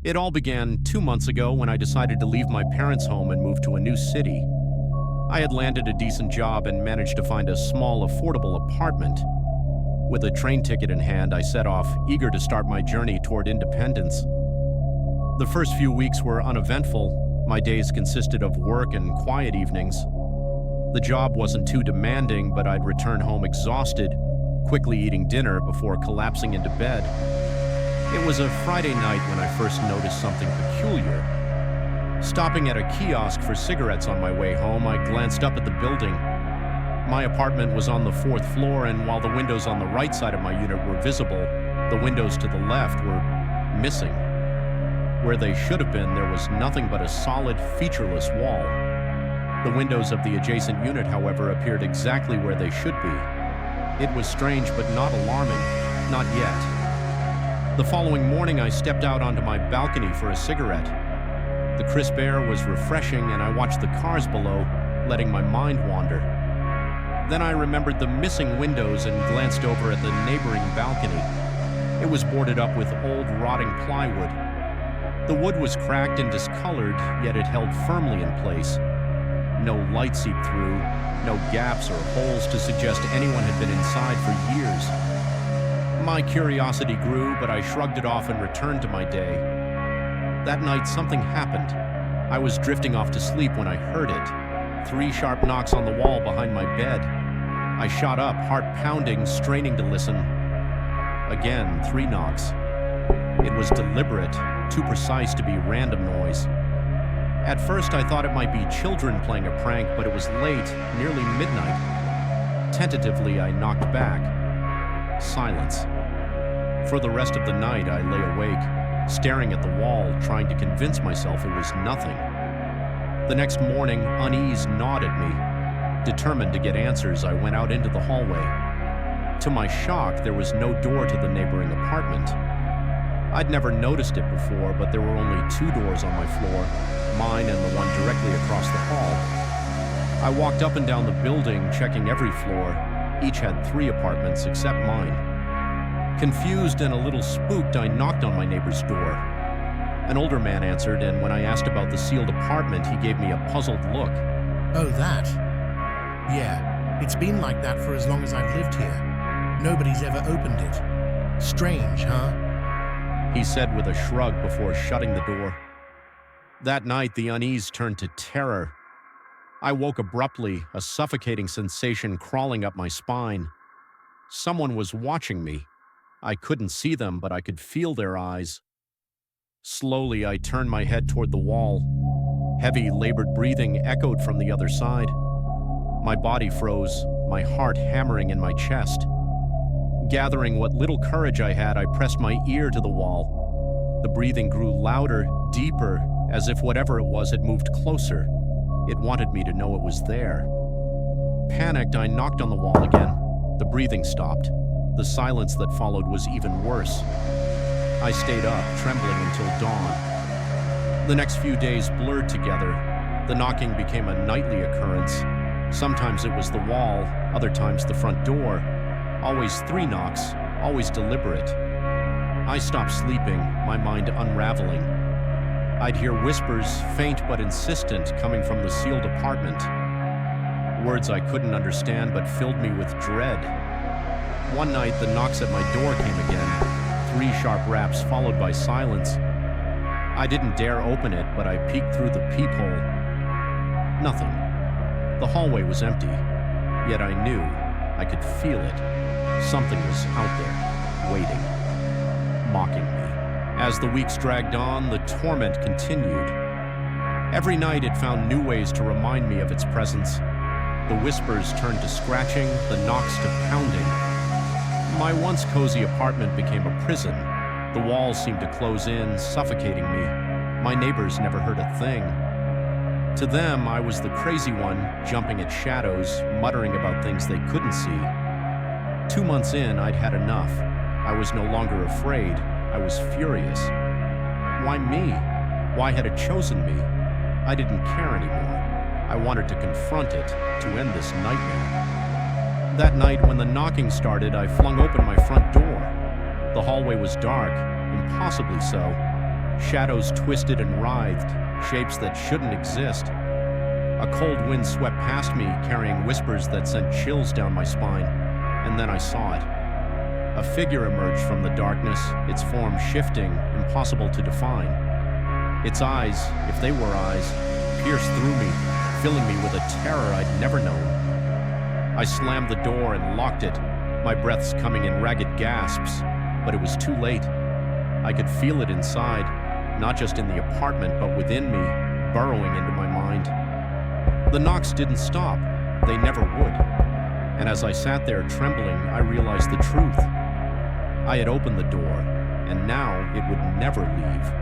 It all began 2 months ago when I decided to leave my parents' home and move to a new city. I had landed a decent job and managed to find a small, affordable apartment. With a train ticket in hand, I set off, eager to start my journey toward independence. The first few weeks were uneventful. My days consisted of work and quiet evenings. The job wasn't too demanding, but I'd return home exhausted, quickly eating dinner before collapsing into bed. It was a Friday night when I first noticed something peculiar. Stopping at a kiosk for cigarettes on my way home, I glanced up at the building. My apartment was on the 4th floor, and while the windows on the right side of my unit were visible, the windows to the left were missing. Where they should have been, there was nothing but a solid, featureless wall. The windows of the adjacent unit, however, appeared exactly where they should be. It was strange, but not alarming. Not yet. The following morning, I stepped out onto my balcony for a cigarette. The crisp air was refreshing, and I watched the cars below, letting my mind wander. Then I remembered the missing windows and glanced over at the neighboring balcony. It was boarded up with old, rotting plywood. The wood was cracked and discolored, yet it held firmly in place. No light seeped through, no gaps or holes to suggest anyone had been inside for years. My curiosity grew, but I shrugged it off and returned to my day. That night, something happened. I was drifting off to sleep when I heard it. 3 sharp knocks on the wall behind my bed. I shot up, heart pounding, straining to listen. Again, 3 knocks. It was deliberate, too precise to be random noise. At first, I thought it might be children playing a prank, but it was late, nearly midnight. Tentatively, I knocked back. Silence. For the rest of the night, I lay awake, staring at the wall, trying to convince myself it was nothing. The next morning, unease gnawed at me. Determined to get answers, I went out into the hallway. To my shock, there was no door to the neighboring apartment. I'd never noticed it before, but there were only 2 doors on my floor, mine and the one directly across the hall. I walked up and down the building, checking every floor. Each had 3 apartments except mine. Confused and a little spooked, I knocked on my neighbor's door. An older man answered, and when I asked about the sealed apartment, he gave me a puzzled look. Oh, that? Yeah, it's been like that for as long as I've lived here. Nobody's ever opened it. Strange, huh? He said with a shrug before shutting the door. That night, the unease turned to terror. I woke abruptly, a suffocating sensation crawling up my spine. Someone was watching me. I couldn't see them, but I could feel their eyes. Slowly, I turned my head toward the wall. Heavy, labored breathing echoed from the other side. My body froze, my heart hammering in my chest. Gathering what little courage I had, I pressed my ear to the wall. The breathing grew louder, deeper, as if whatever it was had moved closer. It wanted me to know it was there. Panicked, I knocked on the wall again. The breathing stopped. The silence that followed was even worse. I stayed up, trembling until dawn. The next few days blurred together. The knocking became a nightly occurrence. Sometimes it was the wall, other times the front door. Always 3 knocks, always deliberate. I stopped sleeping, my mind unraveling. I'd hear whispers, faint but insistent, coming from the sealed apartment. Words I couldn't understand but filled me with dread. One night, the knocks at my door came again, 3 sharp raps followed by silence. I didn't dare open it, but I peeked through the peephole. Nothing. The hallway was empty, yet I knew, I could feel it. Something was out there, waiting, mocking me. As the weeks dragged on, the torment continued. Every night it found new ways to remind me of its presence. The whispers turned to scratching, the knocks to pounding. My once cozy apartment became a prison. The walls seemed to close in, suffocating me. My neighbors never heard a thing. To them, I was the crazy one, jumping at shadows, muttering about things they couldn't see. 2 months in, I'd had enough. I was no longer afraid. I was furious. Why me? Why had it chosen me? I didn't care anymore. I wanted to confront it, to end this nightmare. That night, when the knocking started, I flung open my front door. The hallway was dark, impossibly so. Shadows twisted and writhed, shapes that shouldn't exist. A cold wind swept past me, carrying whispers that sent chills down my spine, and then I saw it. A figure emerged from the darkness, its form shifting, impossible to define. Its eyes, if they were eyes, pierced through me, filling me with a terror I'd never known. I slammed the door and locked it, my breaths coming in ragged gasps, but it was too late. I could feel it inside, not just in the apartment, but within me, burrowing into my mind. The knocks didn't stop. They never would. And as I sat there trembling, I realized the truth. I had opened the door, and now it would never leave.